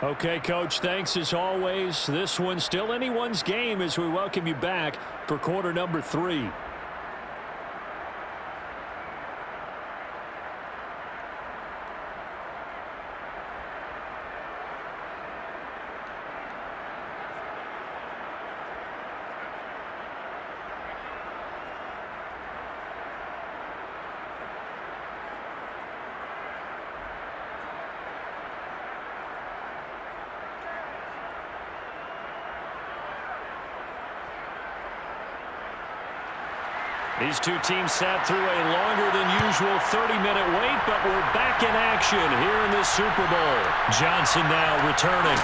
Okay, Coach, thanks as always. This one's still anyone's game as we welcome you back for quarter number 3. These two teams sat through a longer than usual 30-minute wait, but we're back in action here in this Super Bowl. Johnson now returning.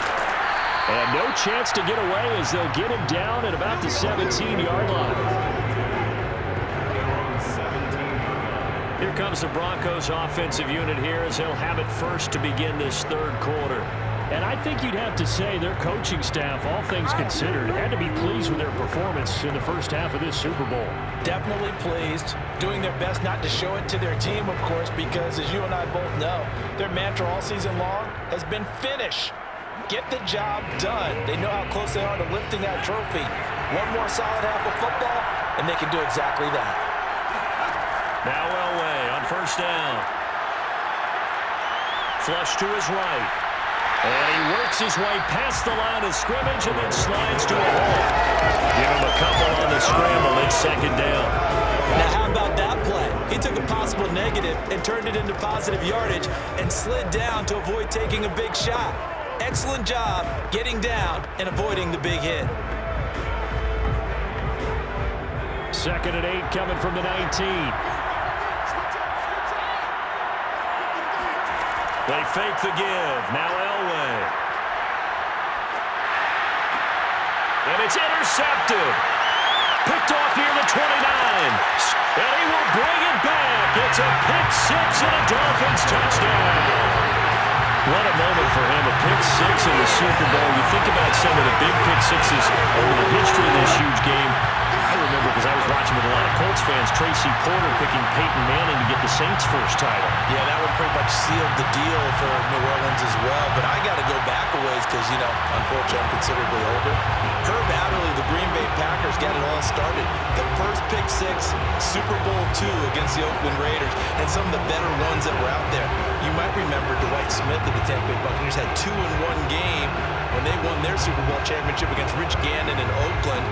And no chance to get away as they'll get him down at about the 17-yard line. Here comes the Broncos offensive unit here as they'll have it first to begin this third quarter. And I think you'd have to say their coaching staff, all things considered, had to be pleased with their performance in the first half of this Super Bowl. Definitely pleased, doing their best not to show it to their team, of course, because as you and I both know, their mantra all season long has been finish. Get the job done. They know how close they are to lifting that trophy. One more solid half of football, and they can do exactly that. Now Elway on first down. Flush to his right. And he works his way past the line of scrimmage and then slides to a hole. Give him a couple on the scramble. It's second down. Now how about that play? He took a possible negative and turned it into positive yardage and slid down to avoid taking a big shot. Excellent job getting down and avoiding the big hit. Second and 8 coming from the 19. They fake the give. Now Elway. And it's intercepted. Picked off near the 29. And he will bring it back. It's a pick six and a Dolphins touchdown. What a moment for him. A pick six in the Super Bowl. You think about some of the big pick sixes over the history of this huge game. I remember because I was watching with a lot of Colts fans, Tracy Porter picking Peyton Manning to get the Saints' first title. Yeah, that one pretty much sealed the deal for New Orleans as well. But I got to go back a ways because, you know, unfortunately I'm considerably older. Herb Adderley, the Green Bay Packers, got it all started. The first pick six, Super Bowl II against the Oakland Raiders, and some of the better ones that were out there. You might remember Dwight Smith of the Tampa Bay Buccaneers had 2 in one game when they won their Super Bowl championship against Rich Gannon in Oakland.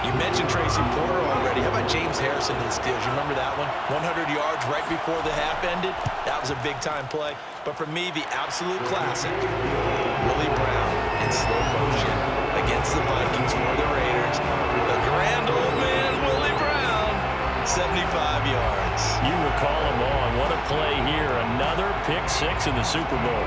You mentioned Tracy Porter already. How about James Harrison in the Steelers? You remember that one? 100 yards right before the half ended. That was a big-time play. But for me, the absolute classic, Willie Brown in slow motion against the Vikings for the Raiders. The grand old man, Willie Brown, 75 yards. You recall him on. What a play here. Another pick six in the Super Bowl.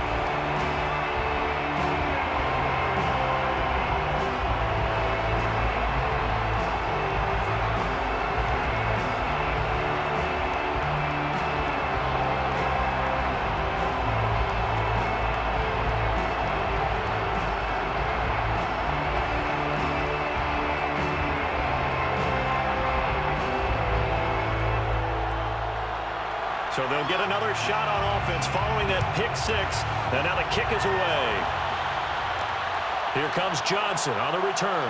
So they'll get another shot on offense following that pick six. And now the kick is away. Here comes Johnson on the return.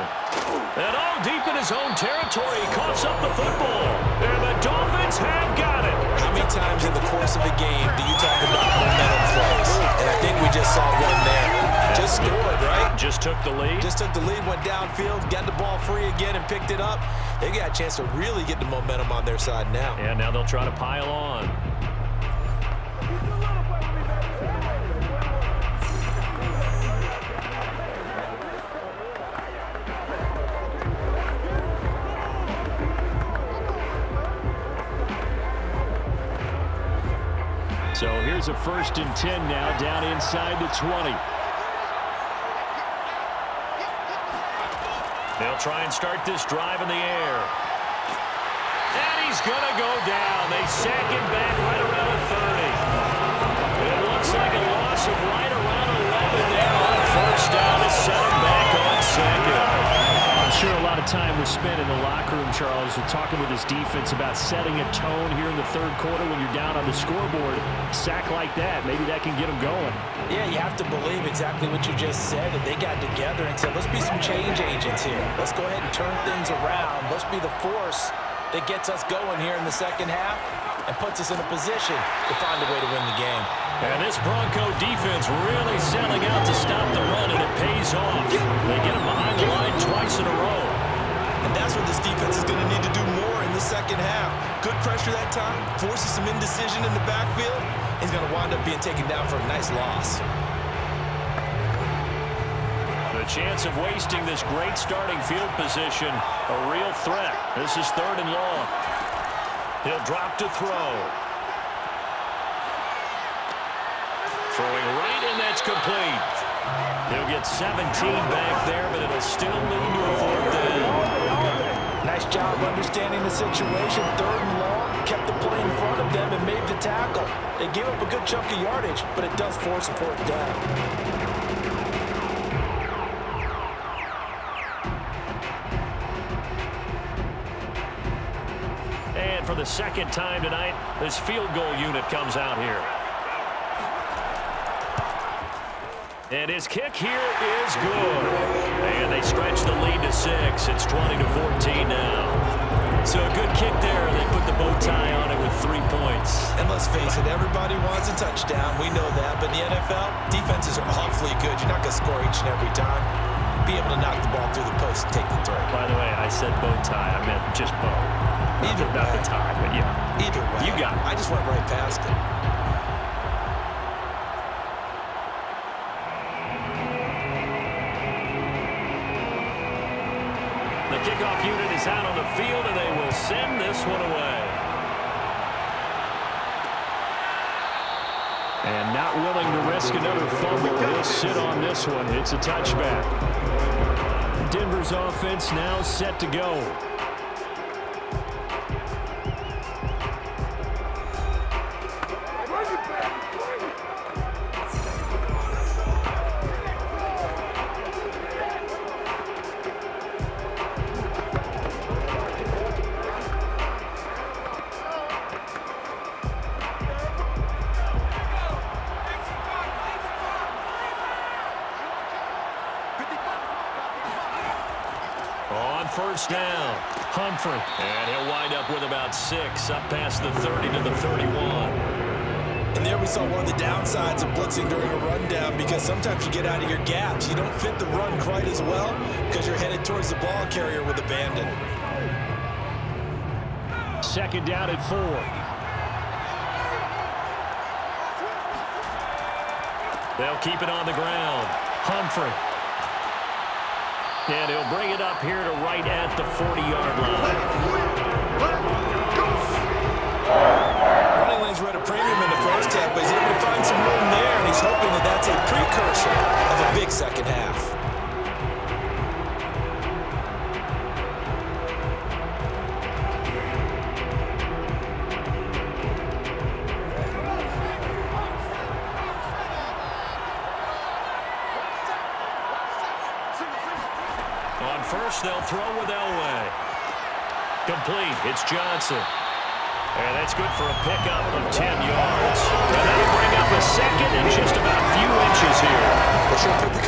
And deep in his own territory, he coughs up the football. And the Dolphins have got it. How many times in the course of a game do you talk about momentum plays? And I think we just saw one there. Just scored, right? Just took the lead. Just took the lead, went downfield, got the ball free again and picked it up. They got a chance to really get the momentum on their side now. And now they'll try to pile on. So here's a 1st and 10 now, down inside the 20. They'll try and start this drive in the air. And he's going to go down. They sack him back right around the 30. It looks like a loss of right around 11 there on 1st down to set him back on 2nd. I'm sure a lot of time was been in the locker room, Charles, talking with his defense about setting a tone here in the third quarter when you're down on the scoreboard. A sack like that, maybe that can get them going. Yeah, you have to believe exactly what you just said. That they got together and said, let's be some change agents here. Let's go ahead and turn things around. Let's be the force that gets us going here in the second half and puts us in a position to find a way to win the game. And this Bronco defense really selling out to stop the run, and it pays off. They get him behind the line twice in a row. And that's what this defense is going to need to do more in the second half. Good pressure that time, forces some indecision in the backfield. He's going to wind up being taken down for a nice loss. The chance of wasting this great starting field position, a real threat. This is 3rd and long. He'll drop to throw. Throwing right, and that's complete. He'll get 17 back there, but it'll still lead to a 4th down. Nice job understanding the situation. 3rd and long, kept the play in front of them and made the tackle. They gave up a good chunk of yardage, but it does force a 4th down. And for the second time tonight, this field goal unit comes out here. And his kick here is good. And they stretch the lead to 6. It's 20-14 now. So a good kick there. They put the bow tie on it with 3 points. And let's face it, everybody wants a touchdown. We know that. But in the NFL, defenses are awfully good. You're not going to score each and every time. Be able to knock the ball through the post and take the throw. By the way, I said bow tie. I meant just bow. Either way. Not the tie, but yeah. Either way. You got it. I just went right past it. The kickoff unit is out on the field, and they will send this one away. And not willing to risk another fumble. He'll sit on this one. It's a touchback. Denver's offense now set to go. On 1st down, Humphrey. And he'll wind up with about 6, up past the 30 to the 31. And there we saw one of the downsides of blitzing during a rundown, because sometimes you get out of your gaps. You don't fit the run quite as well because you're headed towards the ball carrier with abandon. 2nd down at 4. They'll keep it on the ground. Humphrey. And he'll bring it up here to right at the 40-yard line. Running lanes were at a premium in the first half, but he's able to find some room there, and he's hoping that that's a precursor of a big second half. On 1st, they'll throw with Elway. Complete. It's Johnson. And that's good for a pickup of 10 yards. And that'll bring up a 2nd and just about a few inches here. They should put the